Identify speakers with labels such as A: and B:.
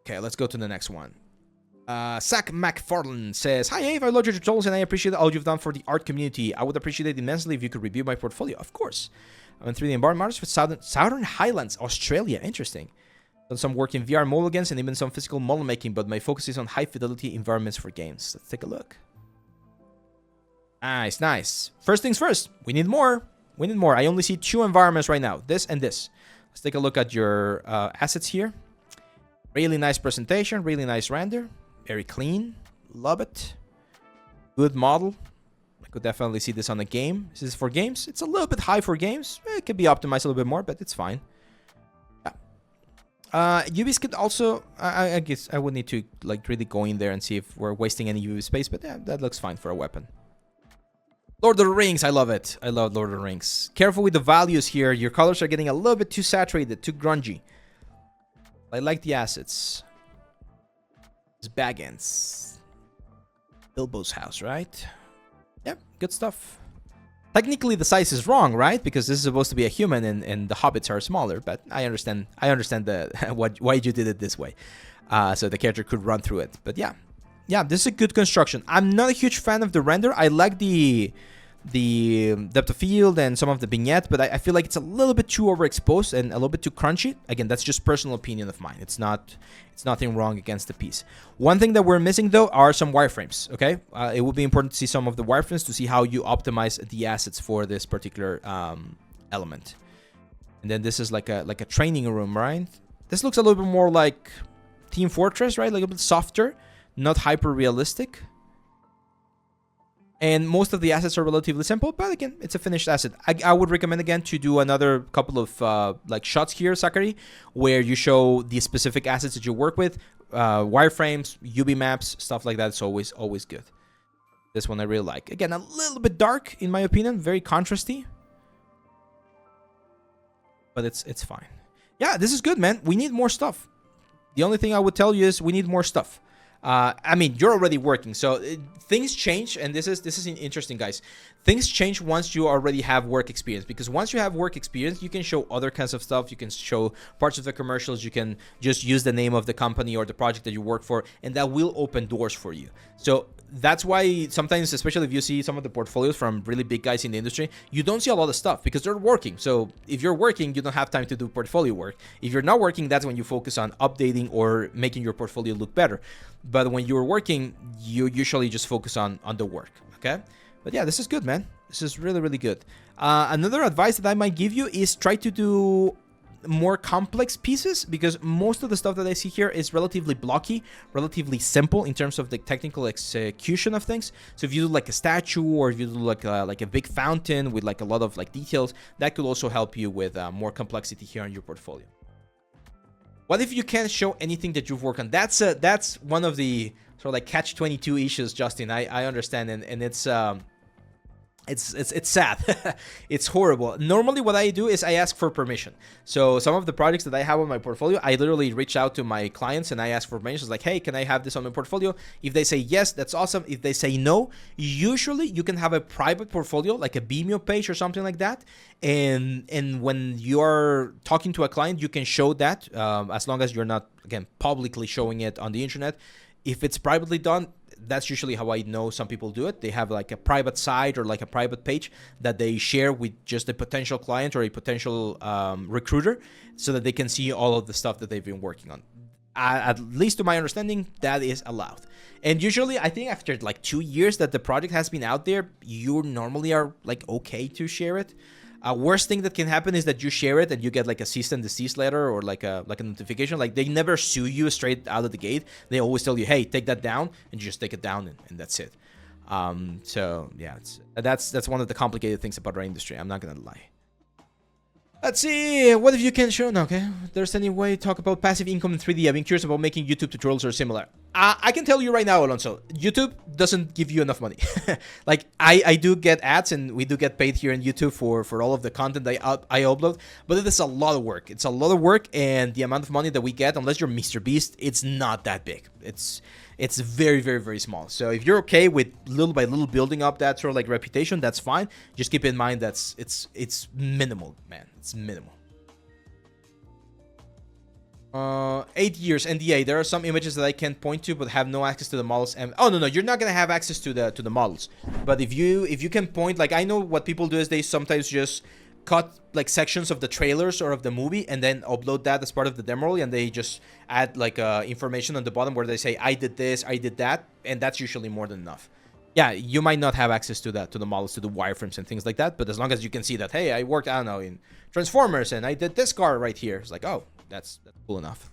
A: Okay, let's go to the next one. Zach Macfarlane says, "Hi Ave, I love your tutorials and I appreciate all you've done for the art community. I would appreciate it immensely if you could review my portfolio." Of course. I'm in 3D environment artist with Southern Highlands, Australia. Interesting. Done some work in VR mobile games and even some physical model making, but my focus is on high fidelity environments for games. Let's take a look. Nice, nice. First things first, we need more. We need more. I only see 2 environments right now, this and this. Let's take a look at your assets here. Really nice presentation, really nice render. Very clean. Love it. Good model. I could definitely see this on a game. This is for games. It's a little bit high for games. It could be optimized a little bit more, but it's fine. UVs could also, I guess I would need to like really go in there and see if we're wasting any UV space, but yeah, that looks fine for a weapon. Lord of the Rings, I love it. I love Lord of the Rings. Careful with the values here. Your colors are getting a little bit too saturated, too grungy. I like the assets. It's Baggins. Bilbo's house, right? Yep, good stuff. Technically, the size is wrong, right? Because this is supposed to be a human, and the hobbits are smaller. But I understand. I understand why you did it this way, so the character could run through it. But yeah, this is a good construction. I'm not a huge fan of the render. I like the depth of field and some of the vignette, but I feel like it's a little bit too overexposed and a little bit too crunchy. Again, that's just personal opinion of mine. It's nothing wrong against the piece. One thing that we're missing though are some wireframes. Okay, it would be important to see some of the wireframes to see how you optimize the assets for this particular element. And then this is like a training room, right? This looks a little bit more like Team Fortress, right? Like a bit softer, not hyper realistic. And most of the assets are relatively simple, but again, it's a finished asset. I would recommend again to do another couple of like shots here, Zachary, where you show the specific assets that you work with, wireframes, UV maps, stuff like that. It's always good. This one I really like. Again, a little bit dark in my opinion, very contrasty, but it's fine. Yeah, this is good, man. We need more stuff. The only thing I would tell you is we need more stuff. I mean, you're already working, so things change, and this is interesting, guys. Things change once you already have work experience, because once you have work experience, you can show other kinds of stuff. You can show parts of the commercials. You can just use the name of the company or the project that you work for, and that will open doors for you. So that's why sometimes, especially if you see some of the portfolios from really big guys in the industry, you don't see a lot of stuff because they're working. So if you're working, you don't have time to do portfolio work. If you're not working, that's when you focus on updating or making your portfolio look better. But when you're working, you usually just focus on the work, okay? But yeah, this is good, man. This is really, really good. Another advice that I might give you is try to do more complex pieces, because most of the stuff that I see here is relatively blocky, relatively simple in terms of the technical execution of things. So if you do like a statue, or if you do like a big fountain with like a lot of like details, that could also help you with more complexity here in your portfolio. What if you can't show anything that you've worked on? That's one of the sort of like catch-22 issues, Justin. I understand, and it's sad. It's horrible. Normally what I do is I ask for permission. So some of the projects that I have on my portfolio, I literally reach out to my clients and I ask for permission. It's like, hey, can I have this on my portfolio? If they say yes, that's awesome. If they say no, usually you can have a private portfolio, like a Vimeo page or something like that. And when you're talking to a client, you can show that as long as you're not, again, publicly showing it on the internet. If it's privately done, that's usually how I know some people do it. They have like a private site or like a private page that they share with just a potential client or a potential recruiter, so that they can see all of the stuff that they've been working on. At least to my understanding, that is allowed. And usually, I think after like 2 years that the project has been out there, you normally are like okay to share it. Worst thing that can happen is that you share it and you get like a cease and desist letter or like a notification. Like they never sue you straight out of the gate. They always tell you, hey, take that down, and you just take it down, and that's it. So yeah, that's one of the complicated things about our industry. I'm not gonna lie. Let's see, what if you can show, no, okay, if there's any way to talk about passive income in 3D. I've been curious about making YouTube tutorials or similar. I can tell you right now, Alonso, YouTube doesn't give you enough money. Like, I do get ads, and we do get paid here in YouTube for all of the content I upload, but it is a lot of work. It's a lot of work, and the amount of money that we get, unless you're Mr. Beast, it's not that big. It's very, very, very small. So if you're okay with little by little building up that sort of like reputation, that's fine. Just keep in mind that it's minimal, man. It's minimal. 8 years NDA. There are some images that I can't point to, but have no access to the models. And oh no, you're not gonna have access to the models. But if you can point, like I know what people do is they sometimes just cut like sections of the trailers or of the movie and then upload that as part of the demo roll, and they just add like information on the bottom where they say I did this, I did that, and that's usually more than enough. Yeah, you might not have access to that, to the models, to the wireframes and things like that, but as long as you can see that, hey, I worked, I don't know, in Transformers and I did this car right here, it's like, oh, that's cool enough.